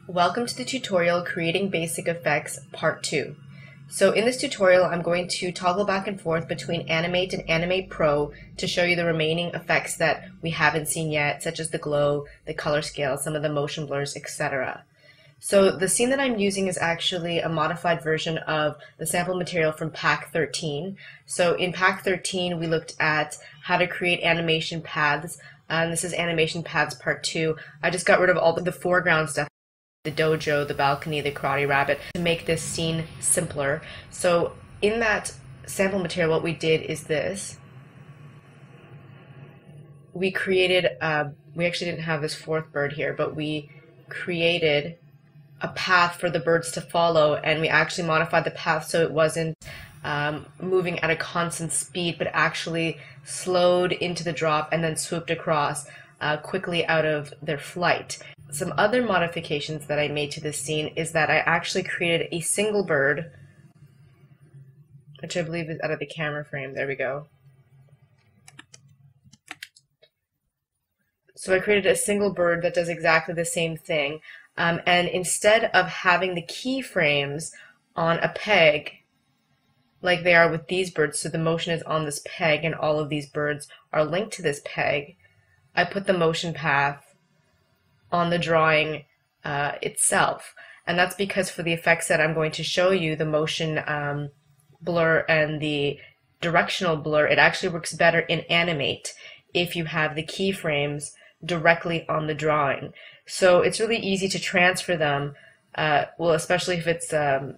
Welcome to the tutorial Creating Basic Effects Part 2. So in this tutorial I'm going to toggle back and forth between Animate and Animate Pro to show you the remaining effects that we haven't seen yet, such as the glow, the color scale, some of the motion blurs, etc. So the scene that I'm using is actually a modified version of the sample material from Pack 13. So in Pack 13 we looked at how to create animation paths, and this is Animation Paths Part 2. I just got rid of all the foreground stuff, the dojo, the balcony, the karate rabbit, to make this scene simpler. So in that sample material, what we did is this. We created, we actually didn't have this fourth bird here, but we created a path for the birds to follow, and we actually modified the path so it wasn't moving at a constant speed, but actually slowed into the drop and then swooped across quickly out of their flight. Some other modifications that I made to this scene is that I actually created a single bird, which I believe is out of the camera frame. There we go. So I created a single bird that does exactly the same thing. And instead of having the keyframes on a peg, like they are with these birds, so the motion is on this peg and all of these birds are linked to this peg, I put the motion path on the drawing itself. And that's because for the effects that I'm going to show you, the motion blur and the directional blur, it actually works better in Animate if you have the keyframes directly on the drawing. So it's really easy to transfer them, well, especially if it's a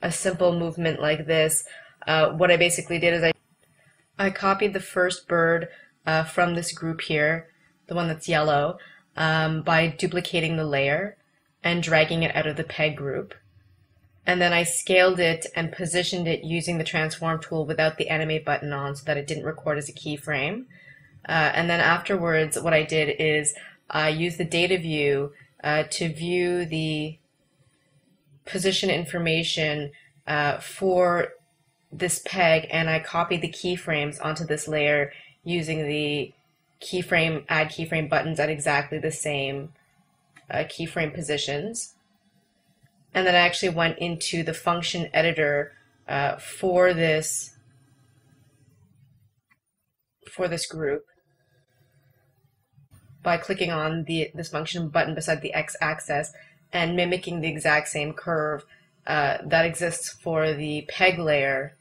simple movement like this. What I basically did is I copied the first bird from this group here, the one that's yellow, by duplicating the layer and dragging it out of the peg group. And then I scaled it and positioned it using the transform tool without the animate button on so that it didn't record as a keyframe. And then afterwards what I did is I used the data view to view the position information for this peg, and I copied the keyframes onto this layer using the add keyframe buttons at exactly the same keyframe positions. And then I actually went into the function editor for this group by clicking on this function button beside the x-axis and mimicking the exact same curve that exists for the peg layer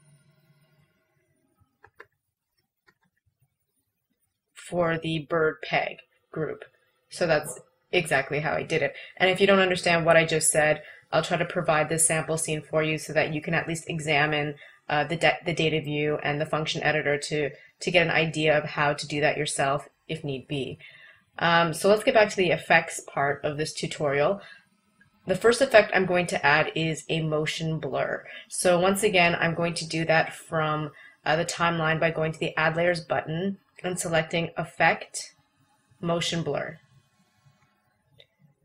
for the bird peg group. So that's exactly how I did it. And if you don't understand what I just said, I'll try to provide this sample scene for you so that you can at least examine the data view and the function editor to get an idea of how to do that yourself if need be. So let's get back to the effects part of this tutorial. The first effect I'm going to add is a motion blur. So once again, I'm going to do that from the timeline by going to the Add Layers button and selecting Effect, Motion Blur.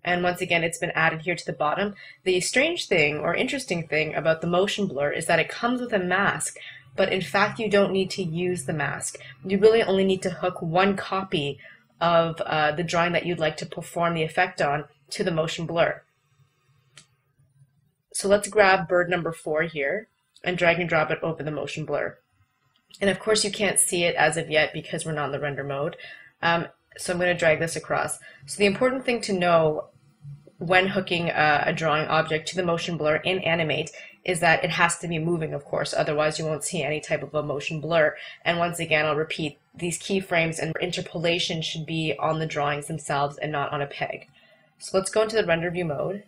And once again, it's been added here to the bottom. The strange thing or interesting thing about the motion blur is that it comes with a mask, but in fact you don't need to use the mask. You really only need to hook one copy of the drawing that you'd like to perform the effect on to the motion blur. So let's grab bird number 4 here and drag and drop it over the motion blur. And of course you can't see it as of yet because we're not in the render mode. So I'm going to drag this across. So the important thing to know when hooking a drawing object to the motion blur in Animate is that it has to be moving, of course, otherwise you won't see any type of a motion blur. And once again, I'll repeat, these keyframes and interpolation should be on the drawings themselves and not on a peg. So let's go into the render view mode,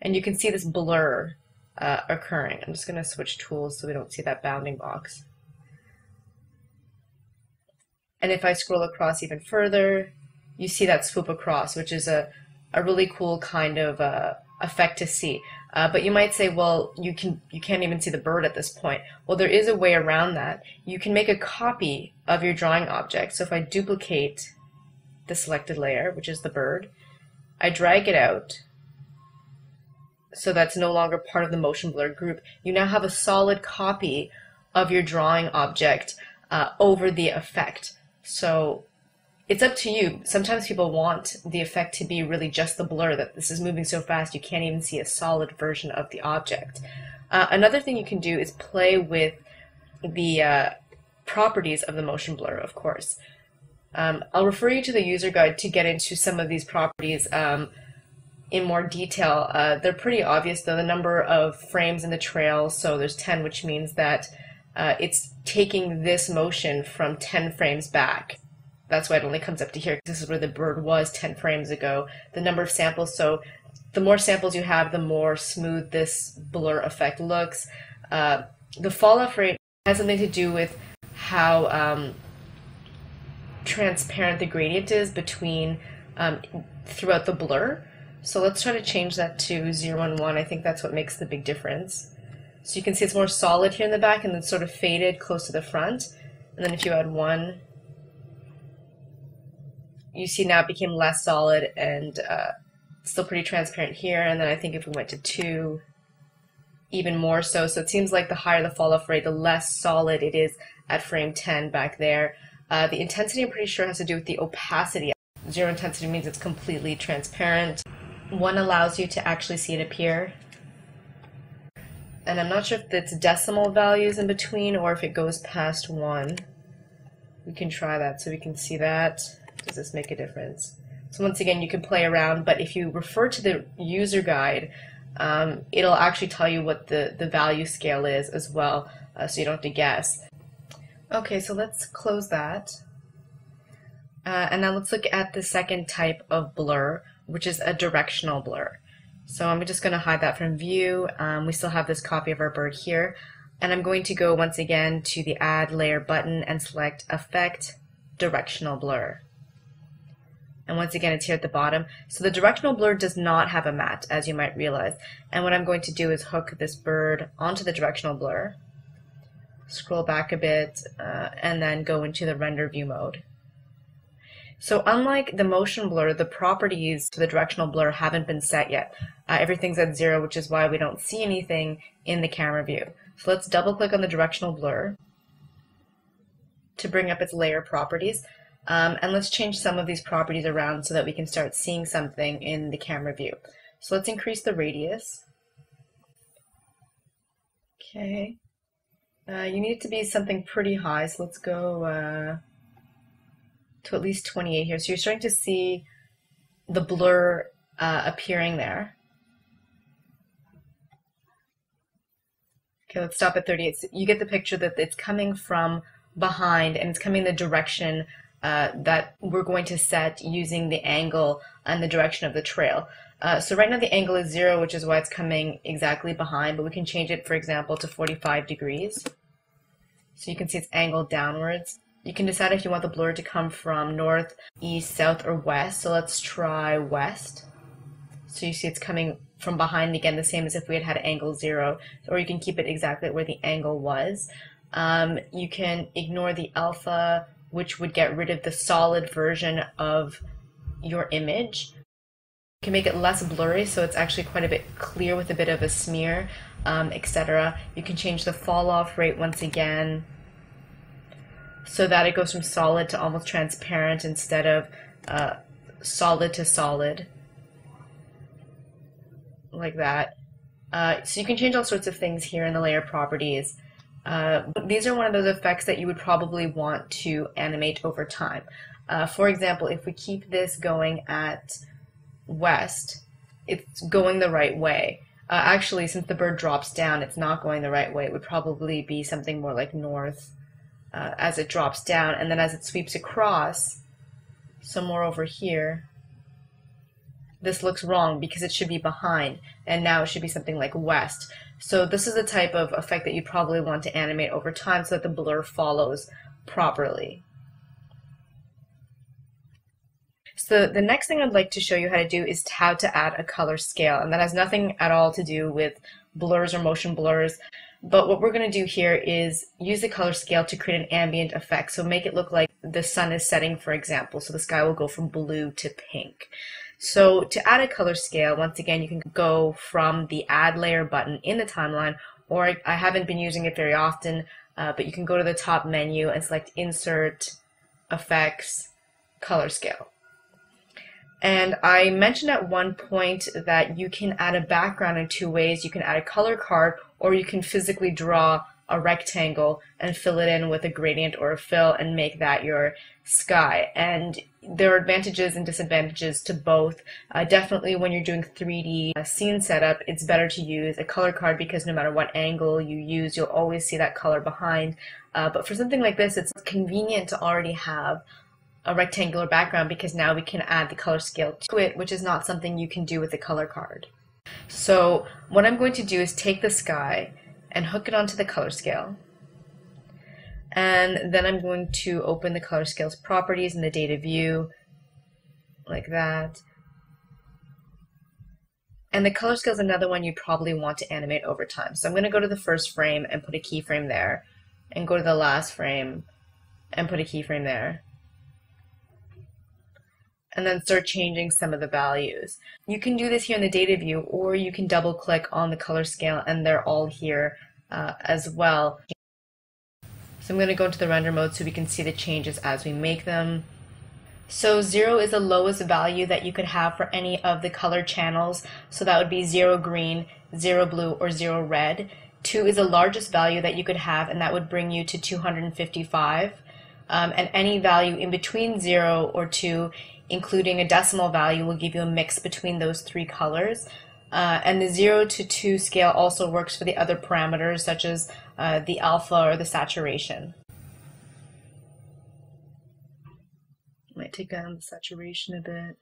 and you can see this blur occurring. I'm just going to switch tools so we don't see that bounding box. And if I scroll across even further, you see that swoop across, which is a really cool kind of effect to see. But you might say, well, you can't even see the bird at this point. Well, there is a way around that. You can make a copy of your drawing object. So if I duplicate the selected layer, which is the bird, I drag it out, so that's no longer part of the motion blur group. You now have a solid copy of your drawing object over the effect. So It's up to you. Sometimes people want the effect to be really just the blur, that this is moving so fast you can't even see a solid version of the object. Another thing you can do is play with the properties of the motion blur, of course. I'll refer you to the user guide to get into some of these properties in more detail. They're pretty obvious though. The number of frames in the trail, so there's 10, which means that it's taking this motion from 10 frames back. That's why it only comes up to here. This is where the bird was 10 frames ago. The number of samples, so the more samples you have, the more smooth this blur effect looks. The fall-off rate has something to do with how transparent the gradient is between throughout the blur. So let's try to change that to 0 and 1. I think that's what makes the big difference. So you can see it's more solid here in the back and then sort of faded close to the front. And then if you add 1, you see now it became less solid and still pretty transparent here. And then I think if we went to 2, even more so. So it seems like the higher the fall-off rate, the less solid it is at frame 10 back there. The intensity, I'm pretty sure, has to do with the opacity. 0 intensity means it's completely transparent. 1 allows you to actually see it appear. And I'm not sure if it's decimal values in between or if it goes past 1. We can try that so we can see that. Does this make a difference? So once again, you can play around, but if you refer to the user guide, it'll actually tell you what the value scale is as well, so you don't have to guess. Okay, so let's close that. And now let's look at the second type of blur, which is a directional blur. So I'm just going to hide that from view. We still have this copy of our bird here. And I'm going to go once again to the Add Layer button and select Effect, Directional Blur. And once again, it's here at the bottom. So the directional blur does not have a matte, as you might realize. And what I'm going to do is hook this bird onto the directional blur, scroll back a bit, and then go into the render view mode. So unlike the motion blur, the properties to the directional blur haven't been set yet. Everything's at 0, which is why we don't see anything in the camera view. So let's double click on the directional blur to bring up its layer properties. And let's change some of these properties around so that we can start seeing something in the camera view. So let's increase the radius. Okay. You need it to be something pretty high, so let's go to at least 28 here. So you're starting to see the blur appearing there. Okay, let's stop at 38. So you get the picture that it's coming from behind and it's coming in the direction that we're going to set using the angle and the direction of the trail. So right now the angle is 0, which is why it's coming exactly behind, but we can change it, for example, to 45 degrees. So you can see it's angled downwards. You can decide if you want the blur to come from north, east, south, or west. So let's try west. So you see it's coming from behind again, the same as if we had angle 0, or you can keep it exactly where the angle was. You can ignore the alpha, which would get rid of the solid version of your image. You can make it less blurry, so it's actually quite a bit clear with a bit of a smear, etc. You can change the fall-off rate once again so that it goes from solid to almost transparent instead of solid to solid, like that. So you can change all sorts of things here in the layer properties. These are one of those effects that you would probably want to animate over time. For example, if we keep this going at west, it's going the right way. Actually, since the bird drops down, it's not going the right way. It would probably be something more like north as it drops down, and then as it sweeps across, some more over here, this looks wrong because it should be behind, and now it should be something like west. So this is the type of effect that you probably want to animate over time so that the blur follows properly. So the next thing I'd like to show you how to do is how to add a color scale, and that has nothing at all to do with blurs or motion blurs. But what we're going to do here is use the color scale to create an ambient effect. So make it look like the sun is setting, for example. So the sky will go from blue to pink. So to add a color scale, once again, you can go from the Add Layer button in the timeline, or I haven't been using it very often, but you can go to the top menu and select Insert, Effects, color scale. And I mentioned at one point that you can add a background in two ways. You can add a color card, or you can physically draw a rectangle and fill it in with a gradient or a fill and make that your sky. And there are advantages and disadvantages to both. Definitely when you're doing 3D scene setup, it's better to use a color card because no matter what angle you use, you'll always see that color behind. But for something like this, it's convenient to already have a rectangular background because now we can add the color scale to it, which is not something you can do with a color card. So what I'm going to do is take the sky and hook it onto the color scale. And then I'm going to open the color scale's properties in the data view, like that. And the color scale is another one you probably want to animate over time. So I'm going to go to the first frame and put a keyframe there, and go to the last frame and put a keyframe there. And then start changing some of the values. You can do this here in the data view, or you can double click on the color scale and they're all here as well. So I'm going to go into the render mode so we can see the changes as we make them. So 0 is the lowest value that you could have for any of the color channels. So that would be 0 green, 0 blue, or 0 red. 2 is the largest value that you could have, and that would bring you to 255. And any value in between 0 or 2, including a decimal value, will give you a mix between those three colors. And the 0 to 2 scale also works for the other parameters, such as the alpha or the saturation. Might take down the saturation a bit.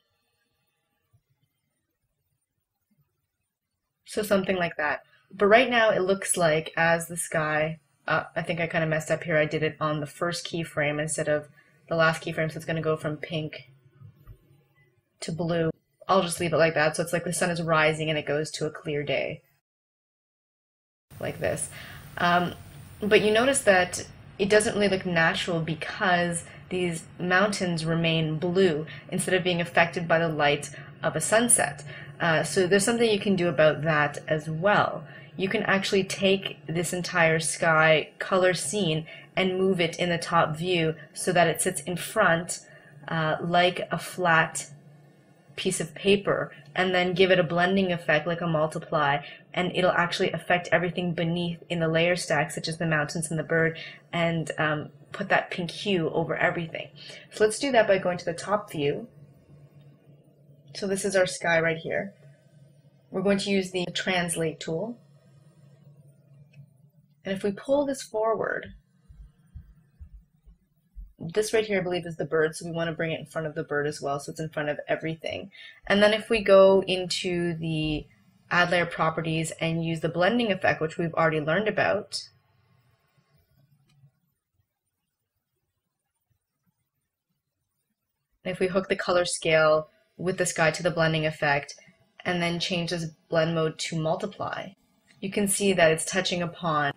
So something like that. But right now it looks like as the sky, I think I kind of messed up here. I did it on the first keyframe instead of the last keyframe, so it's going to go from pink to blue. I'll just leave it like that, so it's like the sun is rising and it goes to a clear day, like this. But you notice that it doesn't really look natural because these mountains remain blue instead of being affected by the light of a sunset. So there's something you can do about that as well. You can actually take this entire sky color scene and move it in the top view so that it sits in front like a flat piece of paper, and then give it a blending effect like a multiply, and it'll actually affect everything beneath in the layer stack, such as the mountains and the bird, and put that pink hue over everything. So let's do that by going to the top view. So this is our sky right here. We're going to use the translate tool, and if we pull this forward, this right here, I believe, is the bird, so we want to bring it in front of the bird as well, so it's in front of everything. And then if we go into the add layer properties and use the blending effect, which we've already learned about, and if we hook the color scale with the sky to the blending effect and then change this blend mode to multiply, you can see that it's touching upon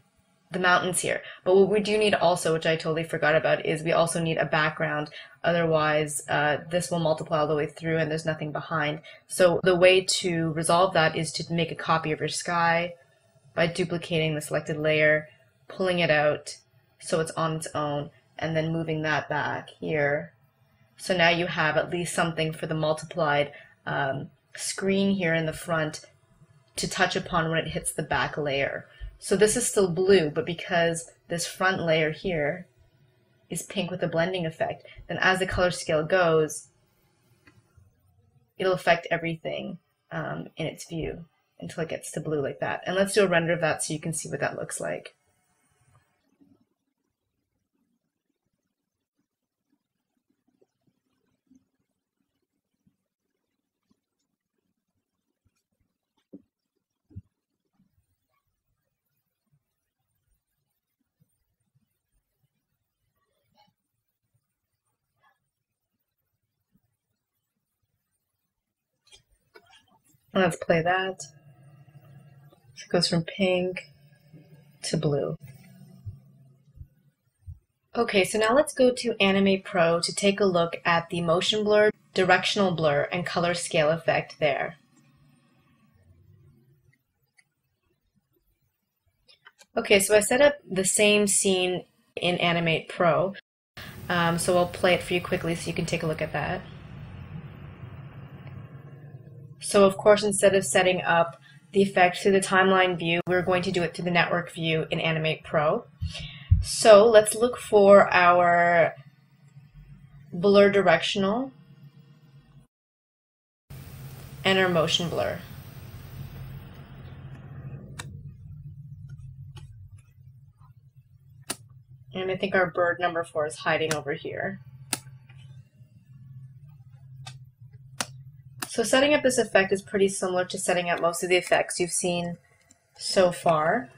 the mountains here. But what we do need also, which I totally forgot about, is we also need a background. Otherwise, this will multiply all the way through and there's nothing behind. So the way to resolve that is to make a copy of your sky by duplicating the selected layer, pulling it out so it's on its own, and then moving that back here. So now you have at least something for the multiplied screen here in the front to touch upon when it hits the back layer. So this is still blue, but because this front layer here is pink with the blending effect, then as the color scale goes, it'll affect everything in its view until it gets to blue like that. And let's do a render of that so you can see what that looks like. Let's play that. So it goes from pink to blue. Okay, so now let's go to Animate Pro to take a look at the motion blur, directional blur, and color scale effect there. Okay, so I set up the same scene in Animate Pro. So I'll play it for you quickly so you can take a look at that. So of course, instead of setting up the effect through the timeline view, we're going to do it through the network view in Animate Pro. So let's look for our blur directional and our motion blur. And I think our bird number 4 is hiding over here. So setting up this effect is pretty similar to setting up most of the effects you've seen so far.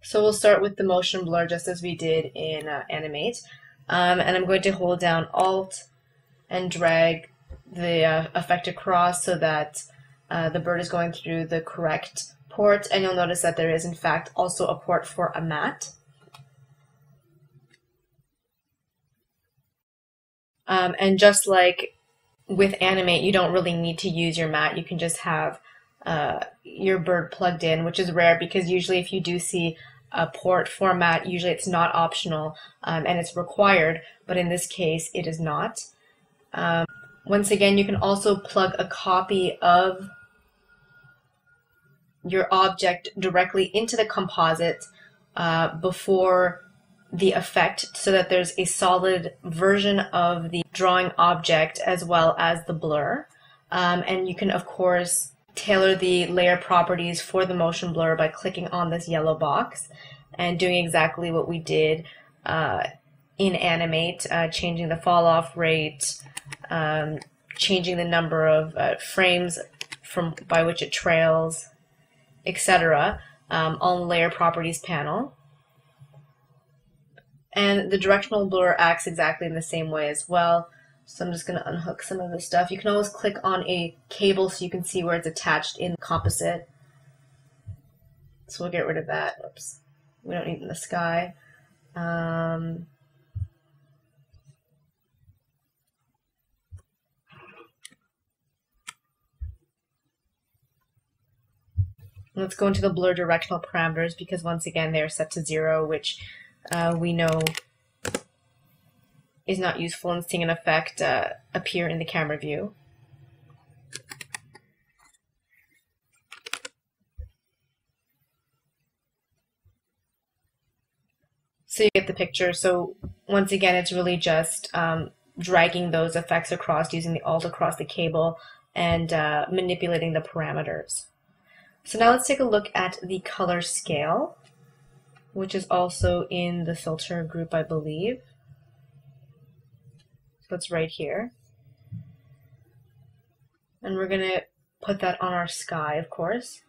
So we'll start with the motion blur just as we did in Animate. And I'm going to hold down Alt and drag the effect across so that the bird is going through the correct port, and you'll notice that there is in fact also a port for a mat. And just like with Animate, you don't really need to use your mat. You can just have your bird plugged in, which is rare because usually if you do see a port for a mat, usually it's not optional and it's required, but in this case it is not. Once again, you can also plug a copy of your object directly into the composite before the effect so that there's a solid version of the drawing object as well as the blur. And you can of course tailor the layer properties for the motion blur by clicking on this yellow box and doing exactly what we did in Animate, changing the fall off rate, changing the number of frames by which it trails, etc. On the layer properties panel. And the directional blur acts exactly in the same way as well. So I'm just going to unhook some of this stuff. You can always click on a cable so you can see where it's attached in the composite. So we'll get rid of that. Oops. We don't need it in the sky. Let's go into the blur directional parameters because once again they're set to 0, which we know is not useful in seeing an effect appear in the camera view. So you get the picture. So once again, it's really just dragging those effects across using the Alt across the cable and manipulating the parameters. So now let's take a look at the color scale, which is also in the filter group, I believe. So it's right here. And we're going to put that on our sky, of course.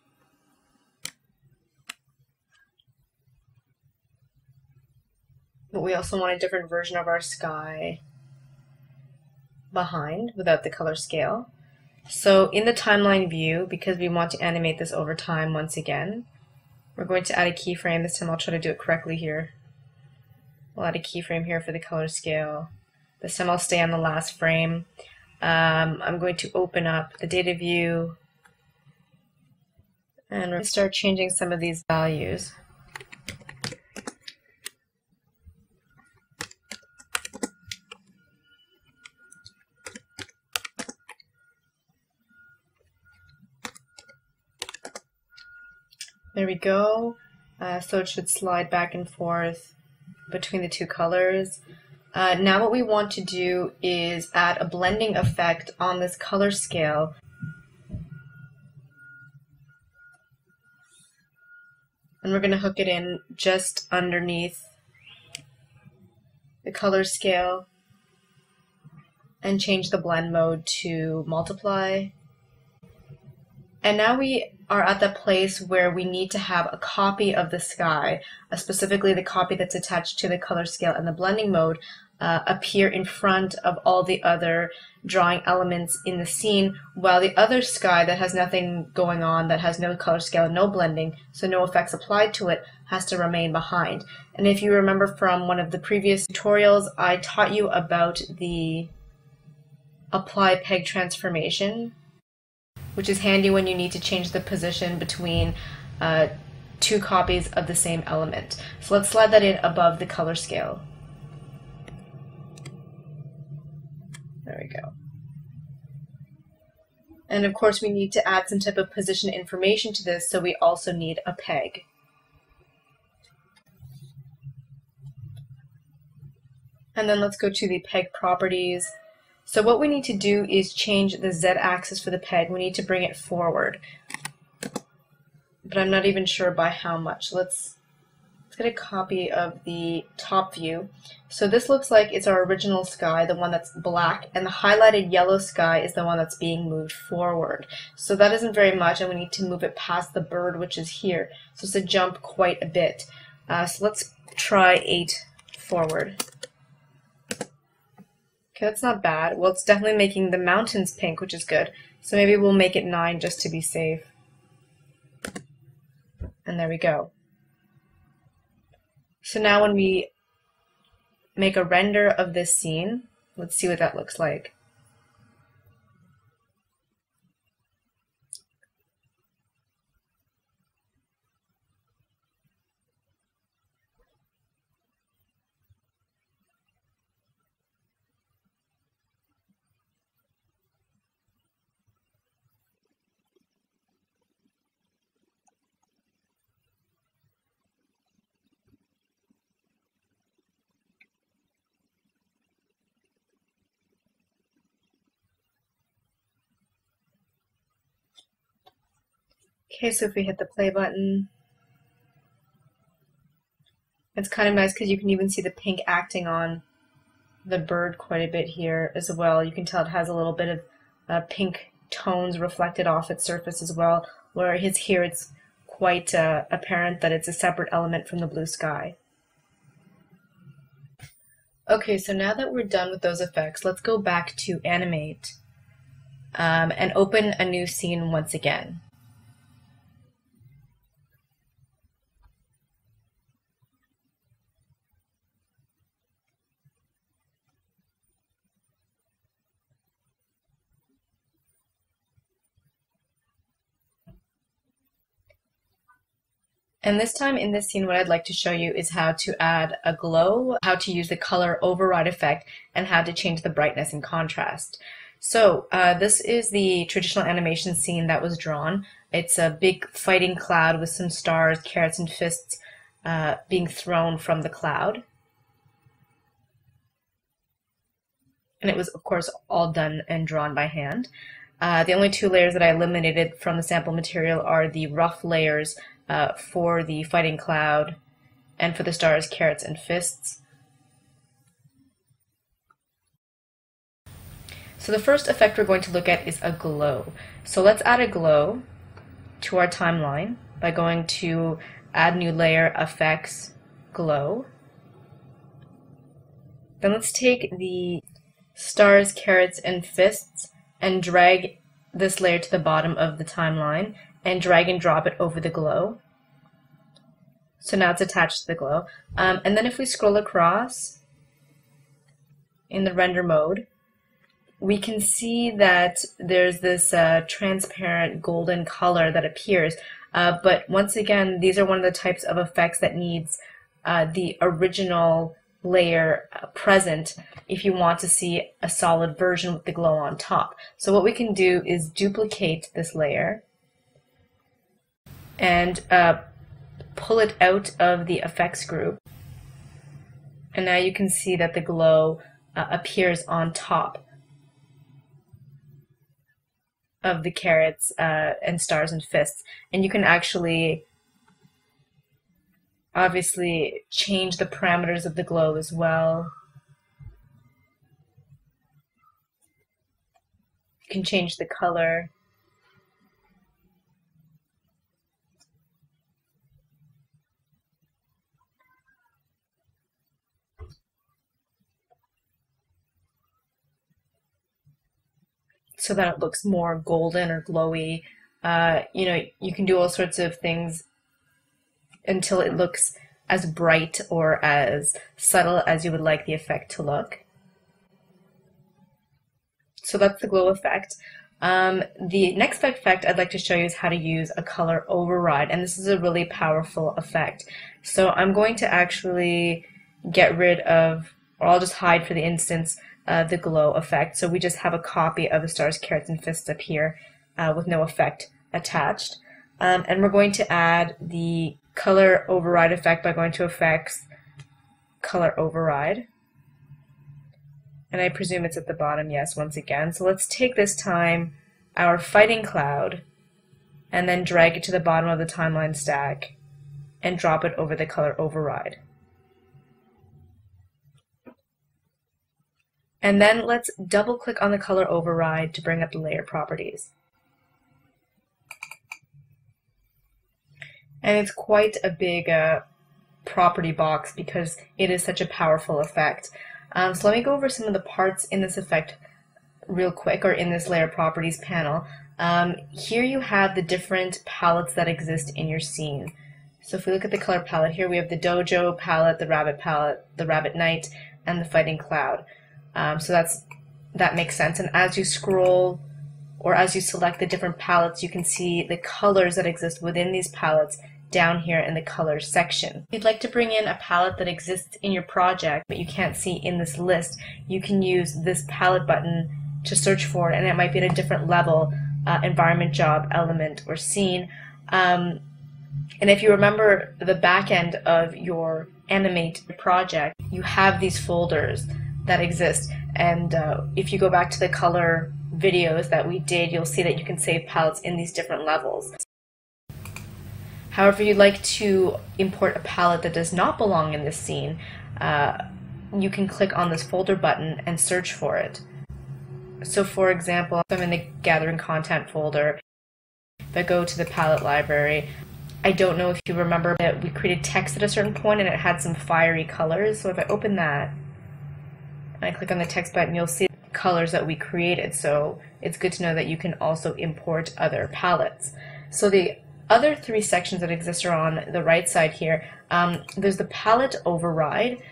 But we also want a different version of our sky behind without the color scale. So in the timeline view, because we want to animate this over time once again, we're going to add a keyframe. This time I'll try to do it correctly here. We'll add a keyframe here for the color scale. This time I'll stay on the last frame. I'm going to open up the data view and we're going to start changing some of these values. There we go. So it should slide back and forth between the two colors. Now what we want to do is add a blending effect on this color scale. And we're going to hook it in just underneath the color scale and change the blend mode to multiply. And now we are at the place where we need to have a copy of the sky, specifically the copy that's attached to the color scale and the blending mode, appear in front of all the other drawing elements in the scene, while the other sky that has nothing going on, that has no color scale and no blending, so no effects applied to it, has to remain behind. And if you remember from one of the previous tutorials, I taught you about the apply peg transformation, which is handy when you need to change the position between two copies of the same element. So let's slide that in above the color scale. There we go. And of course we need to add some type of position information to this, so we also need a peg. And then let's go to the peg properties. So what we need to do is change the z-axis for the peg. We need to bring it forward. But I'm not even sure by how much. Let's get a copy of the top view. So this looks like it's our original sky, the one that's black, and the highlighted yellow sky is the one that's being moved forward. So that isn't very much, and we need to move it past the bird, which is here. So it's a jump quite a bit. So let's try 8 forward. Okay, that's not bad. Well, it's definitely making the mountains pink, which is good. So maybe we'll make it 9 just to be safe. And there we go. So now when we make a render of this scene, let's see what that looks like. Okay, so if we hit the play button, it's kind of nice because you can even see the pink acting on the bird quite a bit here as well. You can tell it has a little bit of pink tones reflected off its surface as well, whereas here it's quite apparent that it's a separate element from the blue sky. Okay, so now that we're done with those effects, let's go back to Animate and open a new scene once again. And this time in this scene, what I'd like to show you is how to add a glow, how to use the color override effect, and how to change the brightness and contrast. So this is the traditional animation scene that was drawn. It's a big fighting cloud with some stars, carrots, and fists being thrown from the cloud. And it was, of course, all done and drawn by hand. The only 2 layers that I eliminated from the sample material are the rough layers for the fighting cloud and for the stars, carrots, and fists. So the first effect we're going to look at is a glow. So let's add a glow to our timeline by going to Add New Layer, Effects, Glow. Then let's take the stars, carrots, and fists and drag this layer to the bottom of the timeline and drag and drop it over the glow. So now it's attached to the glow. And then if we scroll across in the render mode, we can see that there's this transparent golden color that appears. But once again, these are one of the types of effects that needs the original layer present if you want to see a solid version with the glow on top. So what we can do is duplicate this layer and pull it out of the effects group. And now you can see that the glow appears on top of the carrots and stars and fists. And you can actually obviously change the parameters of the glow as well. You can change the color. So that it looks more golden or glowy. You know, you can do all sorts of things until it looks as bright or as subtle as you would like the effect to look. So that's the glow effect. The next effect I'd like to show you is how to use a color override, and this is a really powerful effect. So I'm going to actually get rid of, or I'll just hide for the instance, the glow effect. So we just have a copy of the stars, carrots, and fists up here with no effect attached. And we're going to add the color override effect by going to Effects, Color Override. And I presume it's at the bottom, yes, once again. So let's take this time our fighting cloud and then drag it to the bottom of the timeline stack and drop it over the color override. And then let's double click on the color override to bring up the layer properties. And it's quite a big property box because it is such a powerful effect. So let me go over some of the parts in this effect real quick, or in this layer properties panel. Here you have the different palettes that exist in your scene. So if we look at the color palette here, we have the dojo palette, the rabbit knight, and the fighting cloud. So that makes sense. And as you scroll, or as you select the different palettes, you can see the colors that exist within these palettes down here in the colors section. If you'd like to bring in a palette that exists in your project but you can't see in this list, you can use this palette button to search for it, and it might be at a different level, environment, job, element, or scene. And if you remember the back end of your Animate project, you have these folders that exist, and if you go back to the color videos that we did, you'll see that you can save palettes in these different levels. However, if you'd like to import a palette that does not belong in this scene, you can click on this folder button and search for it. So for example, if I'm in the Gathering Content folder, if I go to the palette library, I don't know if you remember that we created text at a certain point and it had some fiery colors. So if I open that and I click on the text button, you'll see the colors that we created. So it's good to know that you can also import other palettes. So the other three sections that exist are on the right side here. There's the palette override.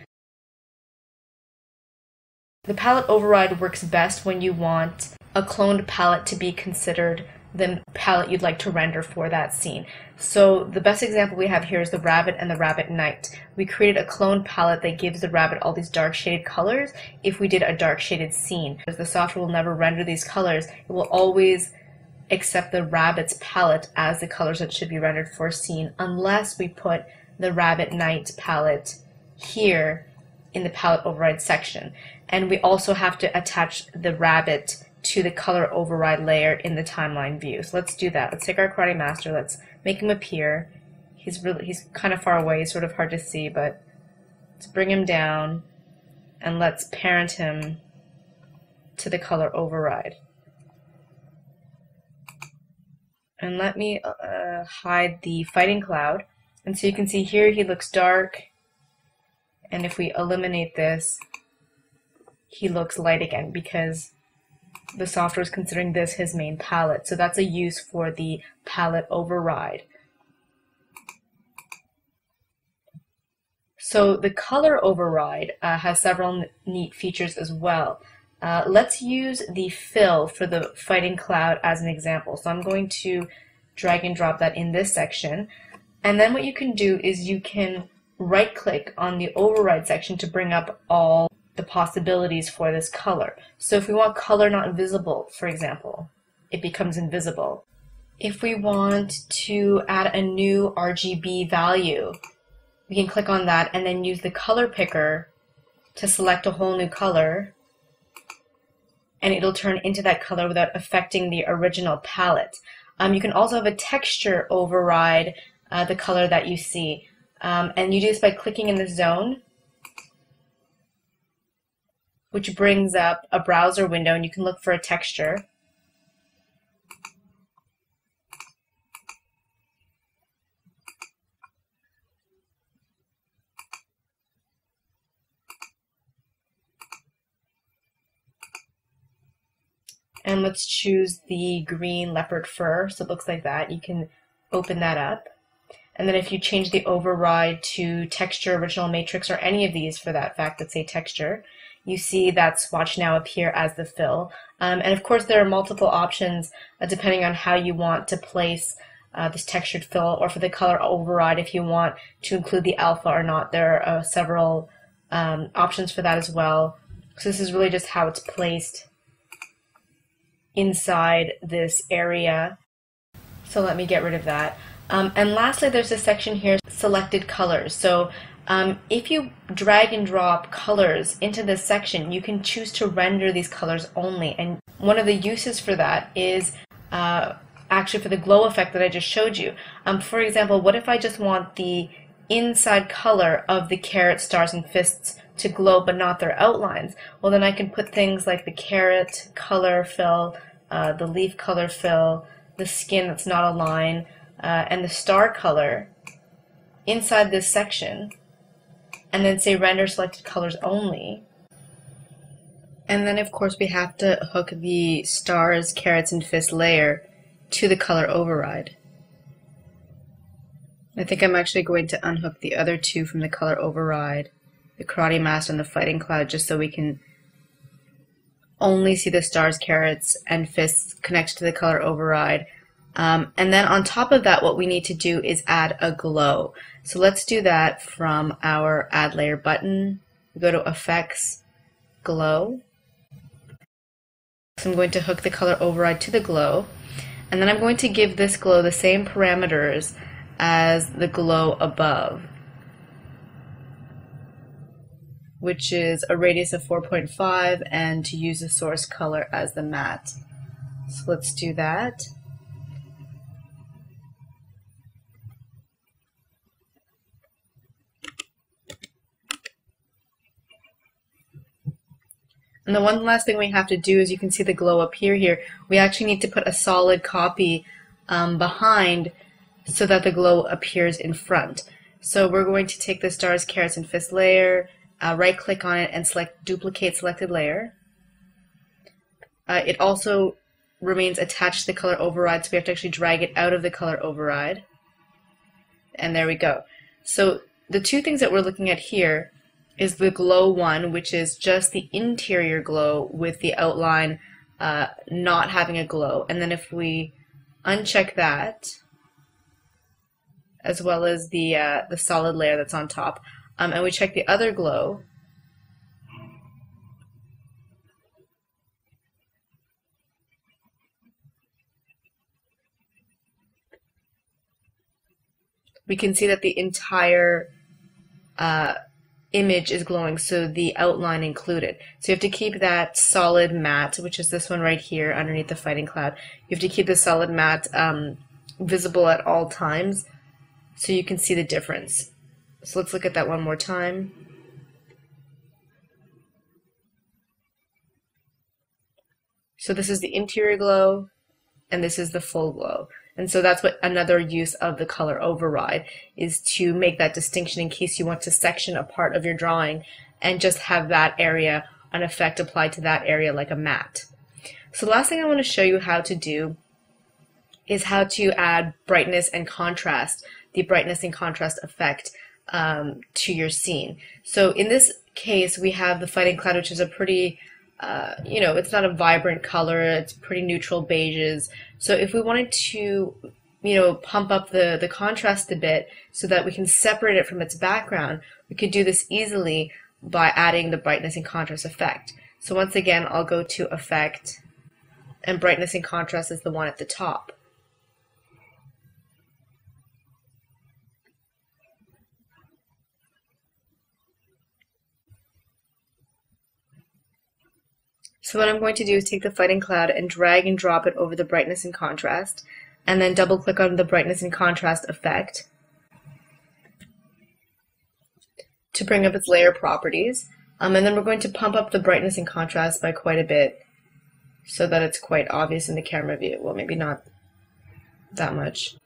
The palette override works best when you want a cloned palette to be considered the palette you'd like to render for that scene. So the best example we have here is the rabbit and the rabbit knight. We created a cloned palette that gives the rabbit all these dark shaded colors if we did a dark shaded scene. Because the software will never render these colors, it will always accept the rabbit's palette as the colors that should be rendered for a scene, unless we put the rabbit knight palette here in the palette override section. And we also have to attach the rabbit to the color override layer in the timeline view. So let's do that. Let's take our karate master, let's make him appear. He's kind of far away, sort of hard to see, but let's bring him down and let's parent him to the color override. And let me hide the fighting cloud. And so you can see here he looks dark, and if we eliminate this, he looks light again because the software is considering this his main palette. So that's a use for the palette override. So the color override has several neat features as well. Let's use the fill for the fighting cloud as an example. So I'm going to drag and drop that in this section. And then what you can do is you can right click on the override section to bring up all the possibilities for this color. So if we want color not visible, for example, it becomes invisible. If we want to add a new RGB value, we can click on that and then use the color picker to select a whole new color, and it'll turn into that color without affecting the original palette. You can also have a texture override the color that you see. And you do this by clicking in the zone, which brings up a browser window, and you can look for a texture. And let's choose the green leopard fur, so it looks like that. You can open that up. And then if you change the override to texture, original matrix, or any of these for that fact that say texture, you see that swatch now appear as the fill. And of course, there are multiple options depending on how you want to place this textured fill, or for the color override if you want to include the alpha or not. There are several options for that as well. So this is really just how it's placed inside this area. So let me get rid of that. And lastly, there's a section here, selected colors. So if you drag and drop colors into this section, you can choose to render these colors only. And one of the uses for that is actually for the glow effect that I just showed you. For example, what if I just want the inside color of the carrot, stars, and fists to glow but not their outlines? Well, then I can put things like the carrot color fill, the leaf color fill, the skin that's not a line, and the star color inside this section, and then say render selected colors only. And then of course we have to hook the stars, carrots, and fists layer to the color override. I think I'm actually going to unhook the other two from the color override, the karate mask and the fighting cloud, just so we can only see the stars, carrots, and fists connected to the color override. And then on top of that, what we need to do is add a glow. So let's do that from our Add Layer button. We go to Effects, Glow. So I'm going to hook the color override to the glow. And then I'm going to give this glow the same parameters as the glow above, which is a radius of 4.5, and to use the source color as the matte. So let's do that. And the one last thing we have to do is, you can see the glow appear here. We actually need to put a solid copy behind so that the glow appears in front. So we're going to take the stars, carrots, and fist layer, right click on it and select duplicate selected layer. It also remains attached to the color override, so we have to actually drag it out of the color override. And there we go. So the two things that we're looking at here is the glow one, which is just the interior glow with the outline not having a glow. And then if we uncheck that, as well as the solid layer that's on top, and we check the other glow, we can see that the entire image is glowing, so the outline included. So you have to keep that solid matte, which is this one right here underneath the fighting cloud. You have to keep the solid matte visible at all times so you can see the difference. So let's look at that one more time. So this is the interior glow, and this is the full glow. And so that's what another use of the color override is, to make that distinction in case you want to section a part of your drawing and just have that area, an effect applied to that area like a matte. So the last thing I want to show you how to do is how to add brightness and contrast, the brightness and contrast effect to your scene. So in this case, we have the fighting cloud, which is a pretty it's not a vibrant color, it's pretty neutral beiges. So if we wanted to, pump up the contrast a bit so that we can separate it from its background, we could do this easily by adding the brightness and contrast effect. So once again, I'll go to Effect, and brightness and contrast is the one at the top. So what I'm going to do is take the fighting cloud and drag and drop it over the brightness and contrast, and then double click on the brightness and contrast effect to bring up its layer properties. And then we're going to pump up the brightness and contrast by quite a bit so that it's quite obvious in the camera view. Well, maybe not that much.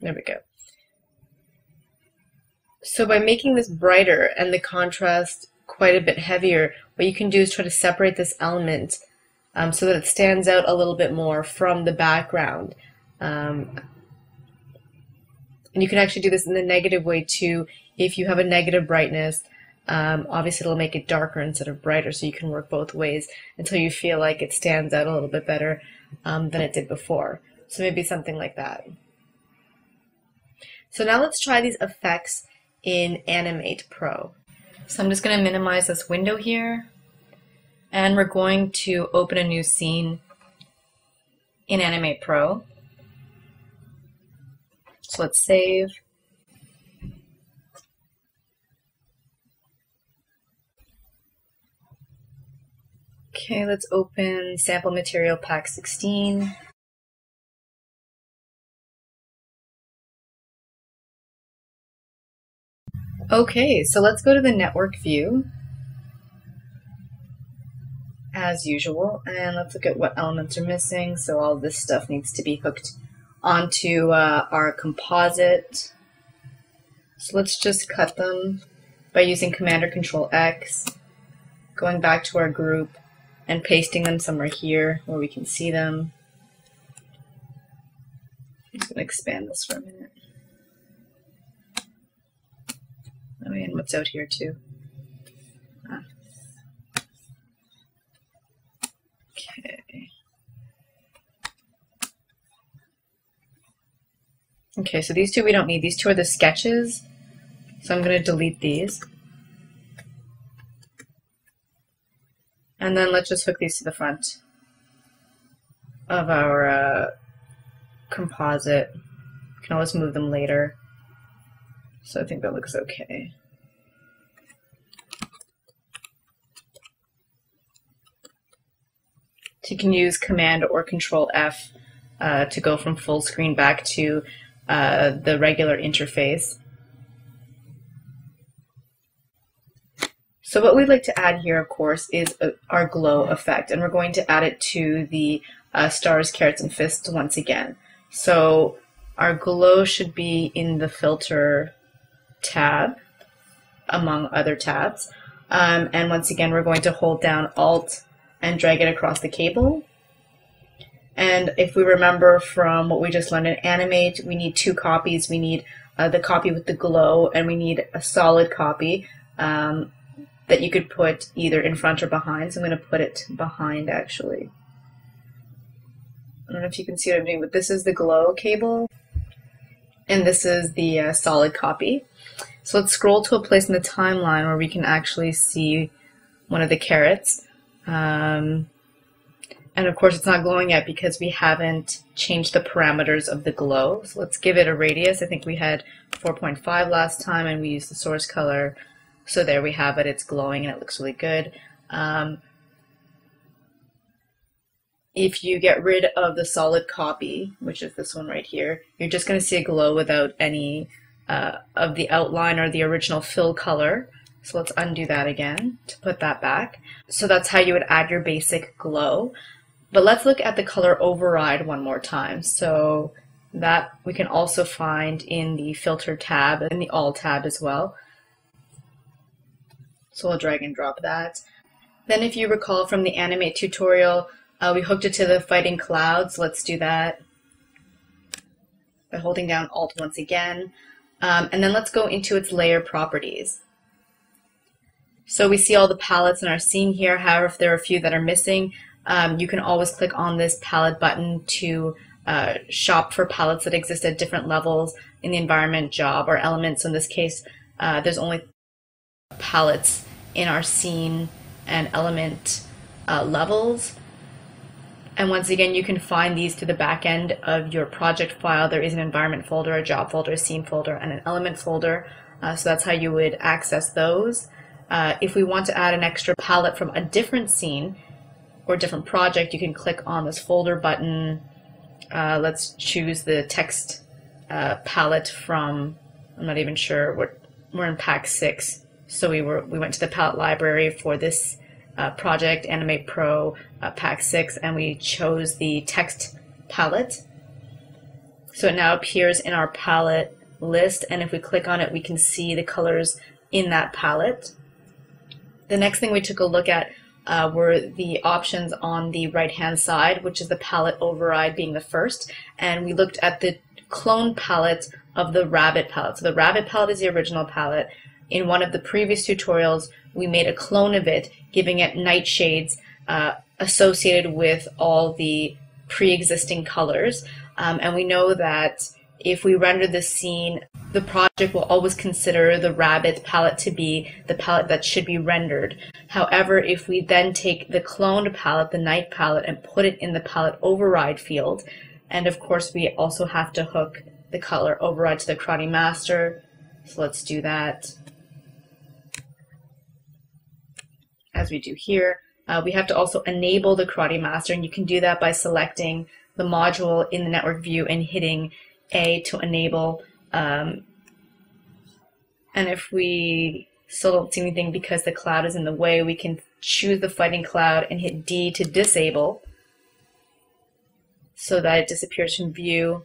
There we go. So by making this brighter and the contrast quite a bit heavier, what you can do is try to separate this element so that it stands out a little bit more from the background. And you can actually do this in the negative way too. If you have a negative brightness, obviously it'll make it darker instead of brighter, so you can work both ways until you feel like it stands out a little bit better than it did before. So maybe something like that. So now let's try these effects in Animate Pro. So I'm just going to minimize this window here, and we're going to open a new scene in Animate Pro. So let's save. Okay, let's open Sample Material Pack 16. Okay, so let's go to the network view, as usual, and let's look at what elements are missing. So all this stuff needs to be hooked onto our composite. So let's just cut them by using Command or Control X, going back to our group, and pasting them somewhere here where we can see them. I'm just going to expand this for a minute. Oh, and what's out here too? Okay. Okay, so these two we don't need. These two are the sketches, so I'm going to delete these. And then let's just hook these to the front of our composite. We can always move them later. So I think that looks okay. So you can use Command or Control F to go from full screen back to the regular interface. So what we'd like to add here, of course, is our glow effect, and we're going to add it to the stars, carrots, and fists once again. So our glow should be in the filter tab, among other tabs. And once again, we're going to hold down Alt and drag it across the cable. And if we remember from what we just learned in Animate, we need two copies. We need the copy with the glow, and we need a solid copy that you could put either in front or behind. So I'm going to put it behind, actually. I don't know if you can see what I'm doing, but this is the glow cable, and this is the solid copy. So let's scroll to a place in the timeline where we can actually see one of the carrots. And of course it's not glowing yet because we haven't changed the parameters of the glow. So let's give it a radius. I think we had 4.5 last time, and we used the source color. So there we have it. It's glowing and it looks really good. If you get rid of the solid copy, which is this one right here, you're just going to see a glow without any of the outline or the original fill color. So let's undo that again to put that back. So that's how you would add your basic glow. But let's look at the color override one more time. So that we can also find in the filter tab and the all tab as well. So we'll drag and drop that. Then if you recall from the Animate tutorial, we hooked it to the fighting clouds. Let's do that by holding down Alt once again. And then let's go into its layer properties. So we see all the palettes in our scene here. However, if there are a few that are missing, you can always click on this palette button to shop for palettes that exist at different levels in the environment, job, or elements. So in this case, there's only palettes in our scene and element levels. And once again, you can find these to the back end of your project file. There is an environment folder, a job folder, a scene folder, and an element folder. So that's how you would access those. If we want to add an extra palette from a different scene or different project, you can click on this folder button. Let's choose the text palette from, I'm not even sure, we're in pack 6. So we went to the palette library for this project, Animate Pro pack 6, and we chose the text palette. So it now appears in our palette list, and if we click on it, we can see the colors in that palette. The next thing we took a look at were the options on the right-hand side, which is the palette override being the first, and we looked at the clone palette of the rabbit palette. So the rabbit palette is the original palette. In one of the previous tutorials, we made a clone of it, giving it nightshades associated with all the pre-existing colors. And we know that if we render this scene, the project will always consider the rabbit palette to be the palette that should be rendered. However, if we then take the cloned palette, the night palette, and put it in the palette override field, and of course we also have to hook the color override to the Karate Master, so let's do that as we do here. We have to also enable the Karate Master, and you can do that by selecting the module in the network view and hitting A to enable. And if we still don't see anything because the cloud is in the way, we can choose the fighting cloud and hit D to disable so that it disappears from view.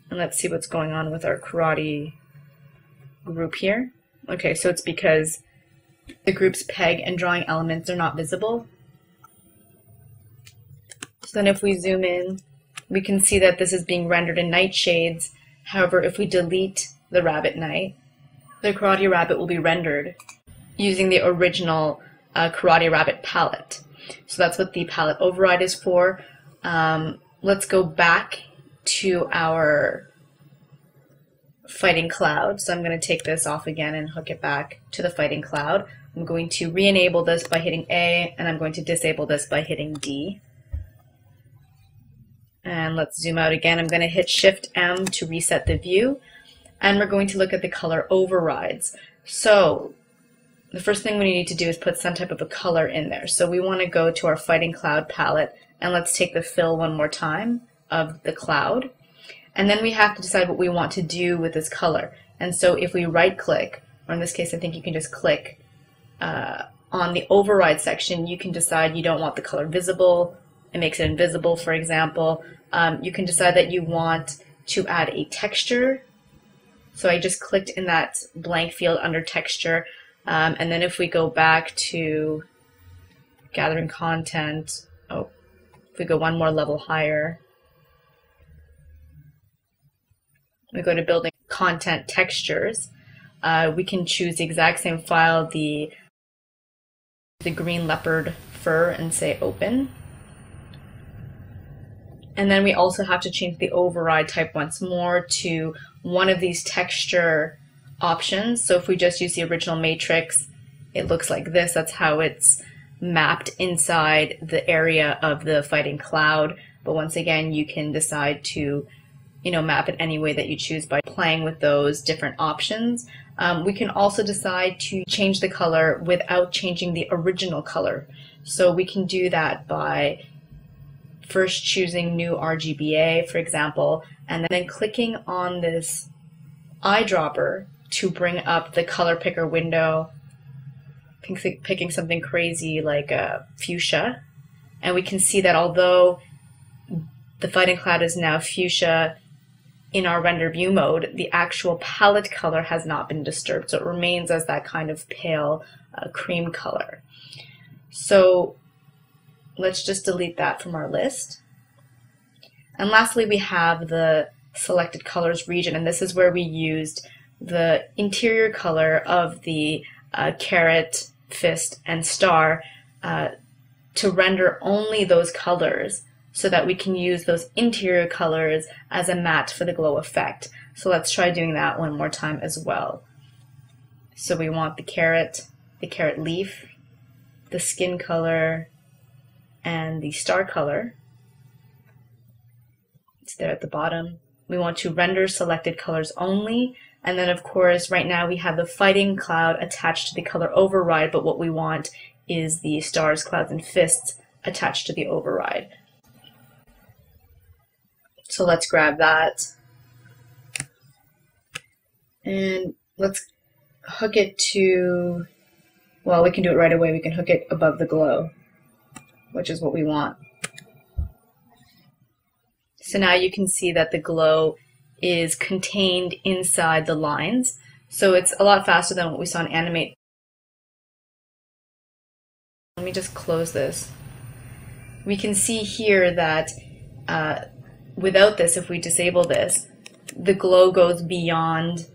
And let's see what's going on with our karate group here. Okay, so it's because the group's peg and drawing elements are not visible. So then if we zoom in, we can see that this is being rendered in nightshades. However, if we delete the rabbit night, the Karate Rabbit will be rendered using the original Karate Rabbit palette. So that's what the palette override is for. Let's go back to our fighting cloud. So I'm going to take this off again and hook it back to the fighting cloud. I'm going to re-enable this by hitting A, and I'm going to disable this by hitting D. And let's zoom out again. I'm going to hit Shift M to reset the view, and we're going to look at the color overrides. So the first thing we need to do is put some type of a color in there. So we want to go to our Fighting Cloud palette, and let's take the fill one more time of the cloud. And then we have to decide what we want to do with this color. And so if we right click, or in this case I think you can just click on the override section, you can decide you don't want the color visible. It makes it invisible, for example. You can decide that you want to add a texture. So I just clicked in that blank field under texture. And then if we go back to gathering content, if we go one more level higher, we go to building content textures, we can choose the exact same file, the green leopard fur, and say open. And then we also have to change the override type once more to one of these texture options. So if we just use the original matrix, it looks like this. That's how it's mapped inside the area of the fighting cloud. But once again, you can decide to map it any way that you choose by playing with those different options. We can also decide to change the color without changing the original color. So we can do that by first choosing new RGBA, for example, and then clicking on this eyedropper to bring up the color picker window, picking something crazy like fuchsia. And we can see that although the fighting cloud is now fuchsia in our render view mode, the actual palette color has not been disturbed, so it remains as that kind of pale cream color. So let's just delete that from our list. And lastly, we have the selected colors region, and this is where we used the interior color of the carrot, fist, and star to render only those colors so that we can use those interior colors as a matte for the glow effect. So let's try doing that one more time as well. So we want the carrot leaf, the skin color, and the star color. It's there at the bottom. We want to render selected colors only, and then of course right now we have the fighting cloud attached to the color override, but what we want is the stars, clouds, and fists attached to the override. So let's grab that and let's hook it to, well, we can do it right away. We can hook it above the glow, which is what we want. So now you can see that the glow is contained inside the lines. So it's a lot faster than what we saw in Animate Let me just close this. We can see here that without this, if we disable this, the glow goes beyond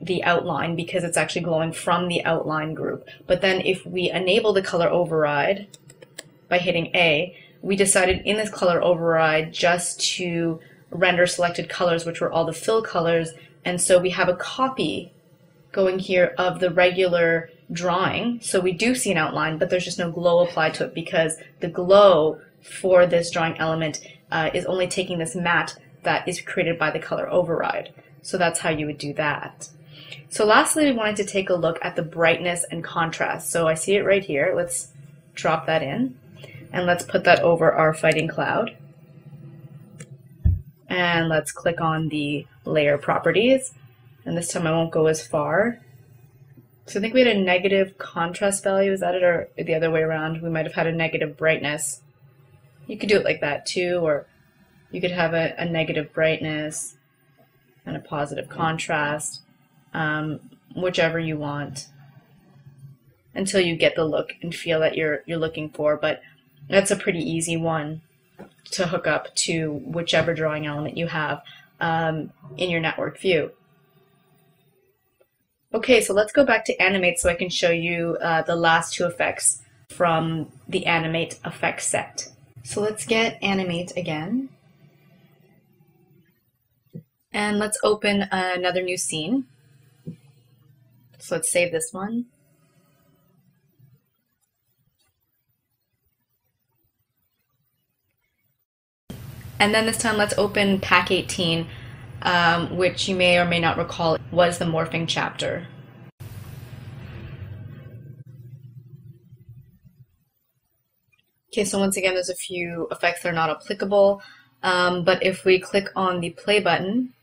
the outline because it's actually glowing from the outline group. But then if we enable the color override by hitting A, we decided in this color override just to render selected colors, which were all the fill colors, and so we have a copy going here of the regular drawing. So we do see an outline, but there's just no glow applied to it because the glow for this drawing element is only taking this matte that is created by the color override. So that's how you would do that. So lastly, we wanted to take a look at the brightness and contrast. So I see it right here. Let's drop that in and let's put that over our fighting cloud. And let's click on the layer properties. And this time I won't go as far. So I think we had a negative contrast value. Is that it, or the other way around? We might have had a negative brightness. You could do it like that too, or you could have a negative brightness and a positive contrast, whichever you want, until you get the look and feel that you're looking for. But that's a pretty easy one to hook up to whichever drawing element you have in your network view. Okay, so let's go back to Animate so I can show you the last two effects from the Animate effect set. So let's get Animate again. And let's open another new scene. So let's save this one. And then this time let's open Pack 18, which you may or may not recall was the morphing chapter. Okay, so once again there's a few effects that are not applicable, but if we click on the play button,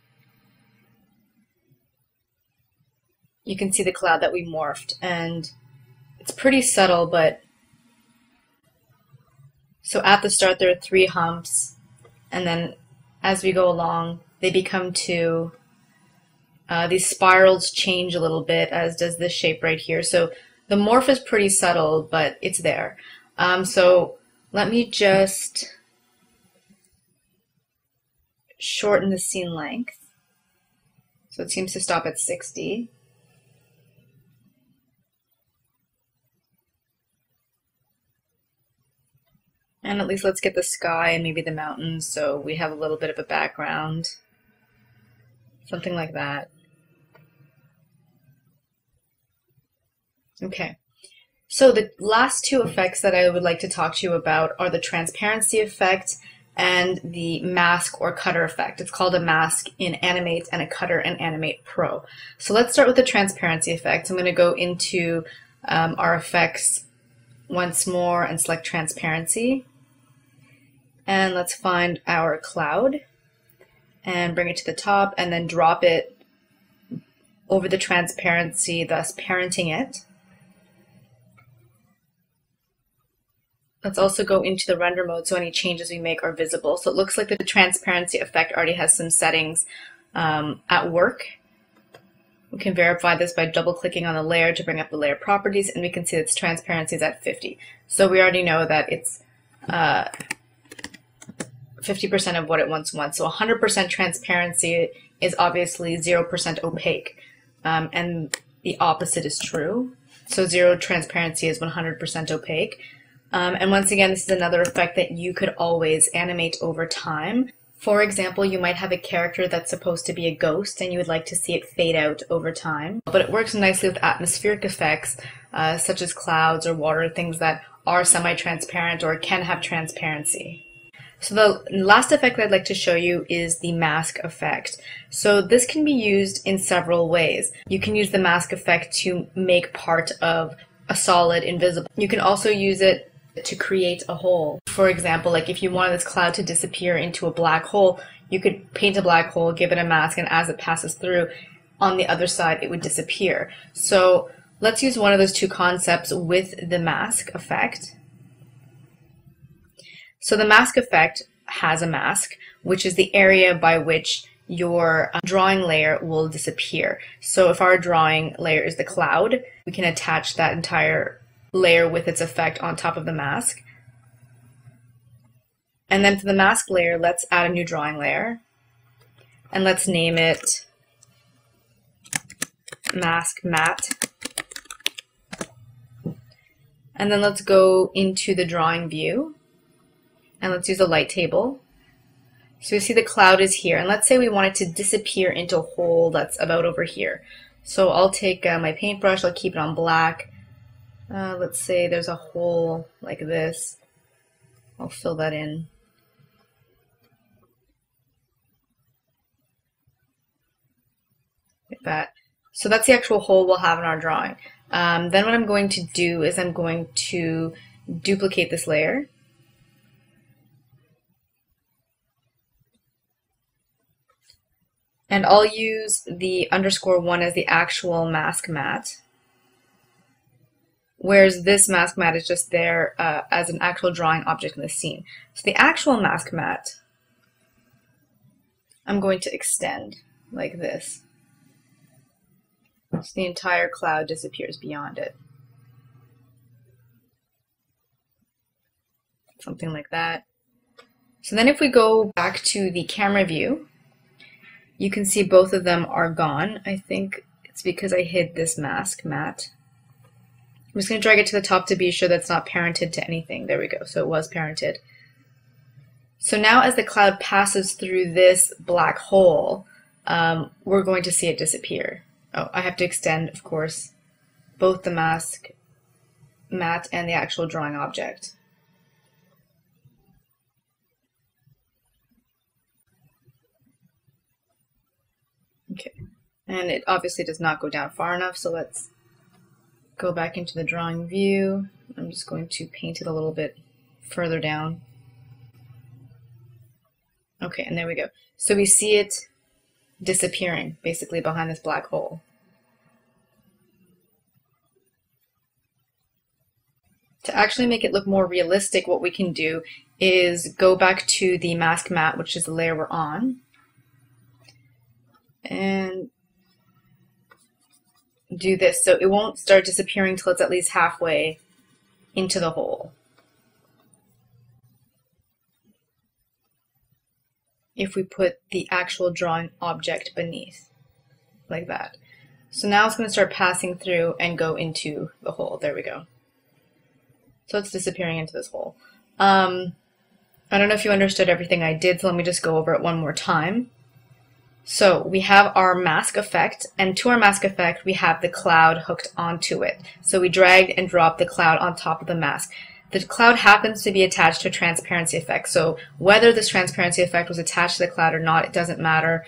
you can see the cloud that we morphed, and it's pretty subtle, but so at the start there are 3 humps, and then as we go along they become 2. These spirals change a little bit, as does this shape right here. So the morph is pretty subtle, but it's there. So let me just shorten the scene length. So it seems to stop at 60. And at least let's get the sky and maybe the mountains so we have a little bit of a background. Something like that. Okay. So the last 2 effects that I would like to talk to you about are the transparency effect and the mask or cutter effect. It's called a mask in Animate and a cutter in Animate Pro. So let's start with the transparency effect. I'm going to go into our effects once more and select transparency. And let's find our cloud and bring it to the top and then drop it over the transparency, thus parenting it. Let's also go into the render mode so any changes we make are visible. So it looks like the transparency effect already has some settings at work. We can verify this by double clicking on the layer to bring up the layer properties, and we can see its transparency is at 50. So we already know that it's 50% of what it once was. So 100% transparency is obviously 0% opaque, and the opposite is true. So 0 transparency is 100% opaque. And once again, this is another effect that you could always animate over time. For example, you might have a character that's supposed to be a ghost and you would like to see it fade out over time. But it works nicely with atmospheric effects, such as clouds or water, things that are semi-transparent or can have transparency. So the last effect I'd like to show you is the mask effect. So this can be used in several ways. You can use the mask effect to make part of a solid invisible. You can also use it to create a hole. For example, like if you wanted this cloud to disappear into a black hole, you could paint a black hole, give it a mask, and as it passes through, on the other side it would disappear. So let's use one of those 2 concepts with the mask effect. So the mask effect has a mask, which is the area by which your drawing layer will disappear. So if our drawing layer is the cloud, we can attach that entire layer with its effect on top of the mask. And then for the mask layer, let's add a new drawing layer. And let's name it Mask Matte. And then let's go into the drawing view. And let's use a light table. So you see the cloud is here. And let's say we want it to disappear into a hole that's about over here. So I'll take my paintbrush, I'll keep it on black. Let's say there's a hole like this. I'll fill that in. Like that. So that's the actual hole we'll have in our drawing. Then what I'm going to do is I'm going to duplicate this layer. And I'll use the _1 as the actual mask matte. Whereas this mask matte is just there as an actual drawing object in the scene. So the actual mask matte, I'm going to extend like this. So the entire cloud disappears beyond it. Something like that. So then if we go back to the camera view, you can see both of them are gone. I think it's because I hid this mask matte. I'm just going to drag it to the top to be sure that's not parented to anything. There we go. So it was parented. So now as the cloud passes through this black hole, we're going to see it disappear. Oh, I have to extend, of course, both the mask matte and the actual drawing object. Okay, and it obviously does not go down far enough, so let's go back into the drawing view. I'm just going to paint it a little bit further down. Okay, and there we go. So we see it disappearing, basically behind this black hole. To actually make it look more realistic, what we can do is go back to the mask matte, which is the layer we're on, and do this. So it won't start disappearing until it's at least halfway into the hole. If we put the actual drawing object beneath, like that. So now it's going to start passing through and go into the hole. There we go. So it's disappearing into this hole. I don't know if you understood everything I did, so let me just go over it one more time. So we have our mask effect, and to our mask effect we have the cloud hooked onto it. So we dragged and dropped the cloud on top of the mask. The cloud happens to be attached to a transparency effect. So whether this transparency effect was attached to the cloud or not, it doesn't matter.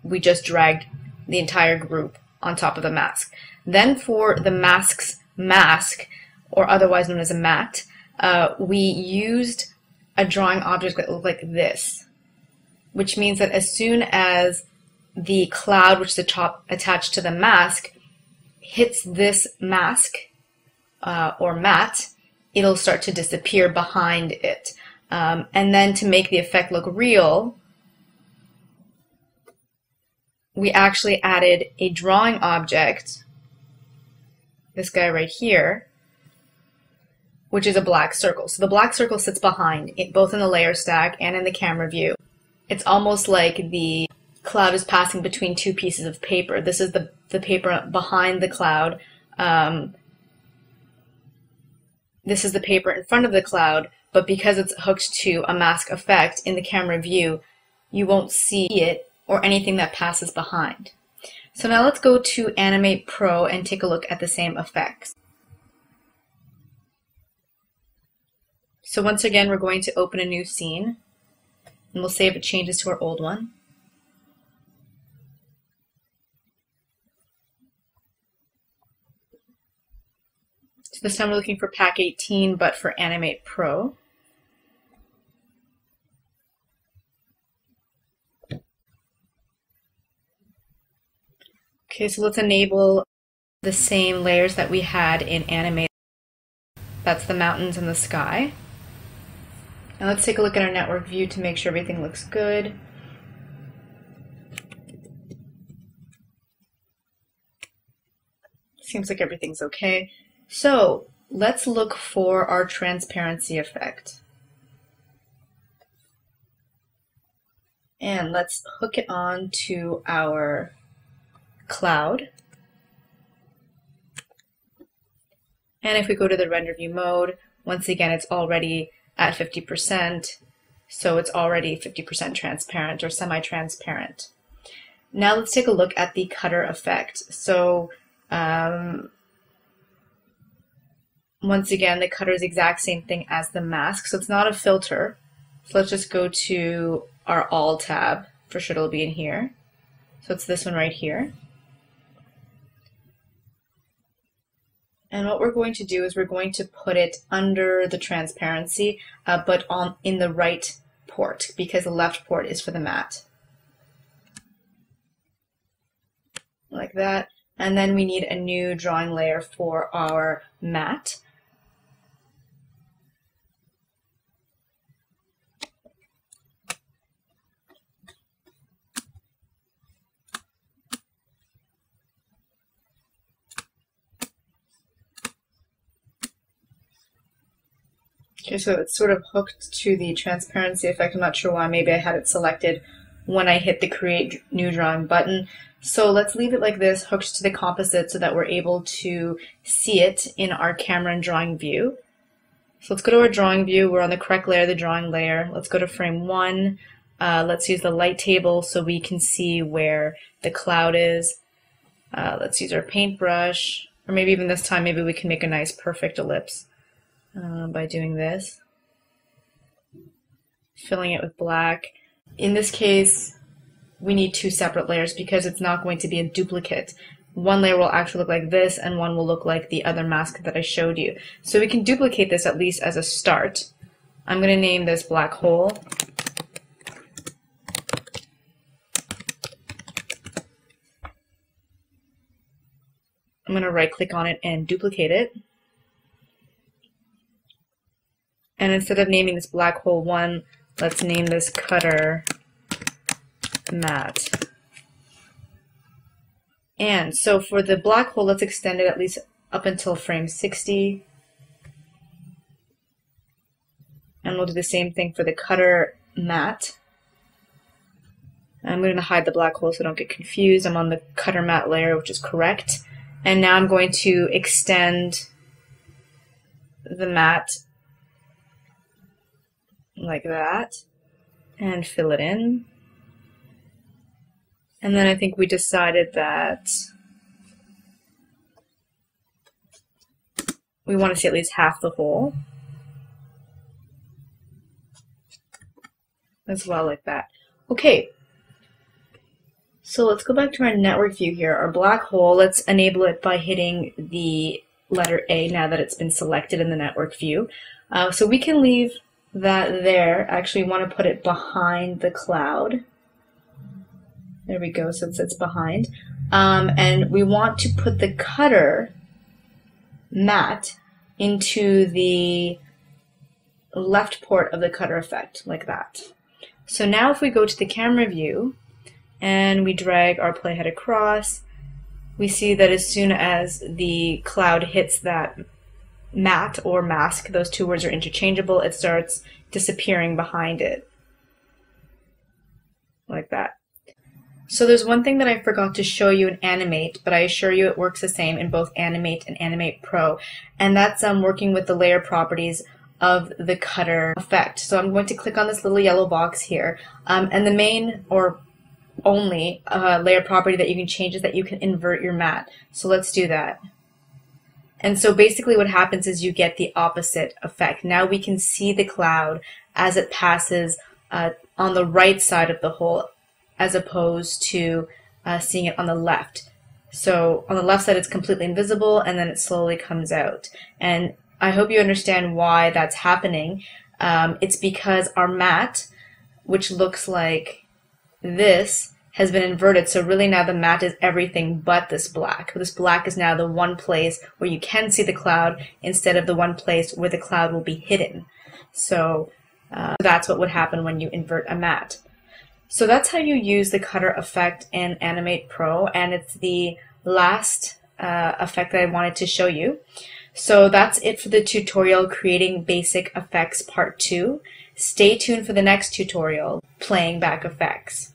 We just dragged the entire group on top of the mask. Then for the mask's mask, or otherwise known as a matte, we used a drawing object that looked like this, which means that as soon as the cloud, which is attached to the mask, hits this mask or matte, it'll start to disappear behind it. And then to make the effect look real, we actually added a drawing object, this guy right here, which is a black circle. So the black circle sits behind it, both in the layer stack and in the camera view. It's almost like the cloud is passing between two pieces of paper. This is the paper behind the cloud. This is the paper in front of the cloud, but because it's hooked to a mask effect in the camera view, you won't see it or anything that passes behind. So now let's go to Animate Pro and take a look at the same effects. So once again, we're going to open a new scene, and we'll save the changes to our old one. So this time we're looking for Pack 18, but for Animate Pro. Okay, so let's enable the same layers that we had in Animate. That's the mountains and the sky. And let's take a look at our network view to make sure everything looks good. Seems like everything's okay. So let's look for our transparency effect. And let's hook it on to our cloud. And if we go to the render view mode, once again, it's already at 50%, so it's already 50% transparent or semi-transparent. Now let's take a look at the cutter effect. So once again, the cutter is the exact same thing as the mask, so it's not a filter. So let's just go to our All tab. For sure it'll be in here. So it's this one right here. And what we're going to do is we're going to put it under the transparency, but in the right port, because the left port is for the matte. Like that. And then we need a new drawing layer for our matte. Okay, so it's sort of hooked to the transparency effect. I'm not sure why. Maybe I had it selected when I hit the Create New Drawing button. So let's leave it like this, hooked to the composite, so that we're able to see it in our camera and drawing view. So let's go to our drawing view. We're on the correct layer, the drawing layer. Let's go to frame 1. Let's use the light table so we can see where the cloud is. Let's use our paintbrush, or maybe even this time, maybe we can make a nice perfect ellipse. By doing this, filling it with black. In this case, we need 2 separate layers because it's not going to be a duplicate. One layer will actually look like this, and one will look like the other mask that I showed you. So we can duplicate this at least as a start. I'm going to name this black hole. I'm going to right-click on it and duplicate it. And instead of naming this black hole 1, let's name this cutter matte. And so for the black hole, let's extend it at least up until frame 60. And we'll do the same thing for the cutter matte. I'm going to hide the black hole so I don't get confused. I'm on the cutter matte layer, which is correct. And now I'm going to extend the matte like that and fill it in. And then I think we decided that we want to see at least half the hole as well, like that. Okay, so let's go back to our network view here. Our black hole, let's enable it by hitting the letter A now that it's been selected in the network view. So we can leave that there. Actually, we want to put it behind the cloud. There we go, so it sits behind. And we want to put the cutter matte into the left port of the cutter effect, like that. So now if we go to the camera view and we drag our playhead across, we see that as soon as the cloud hits that matte or mask, those 2 words are interchangeable, it starts disappearing behind it, like that. So there's one thing that I forgot to show you in Animate, but I assure you it works the same in both Animate and Animate Pro, and that's working with the layer properties of the cutter effect. So I'm going to click on this little yellow box here, and the main or only layer property that you can change is that you can invert your matte. So let's do that. And so basically what happens is you get the opposite effect. Now we can see the cloud as it passes on the right side of the hole, as opposed to seeing it on the left. So on the left side it's completely invisible, and then it slowly comes out. And I hope you understand why that's happening. It's because our matte, which looks like this, has been inverted. So really now the matte is everything but this black. This black is now the one place where you can see the cloud instead of the one place where the cloud will be hidden. So that's what would happen when you invert a matte. So that's how you use the cutter effect in Animate Pro, and it's the last effect that I wanted to show you. So that's it for the tutorial creating basic effects part 2. Stay tuned for the next tutorial, playing back effects.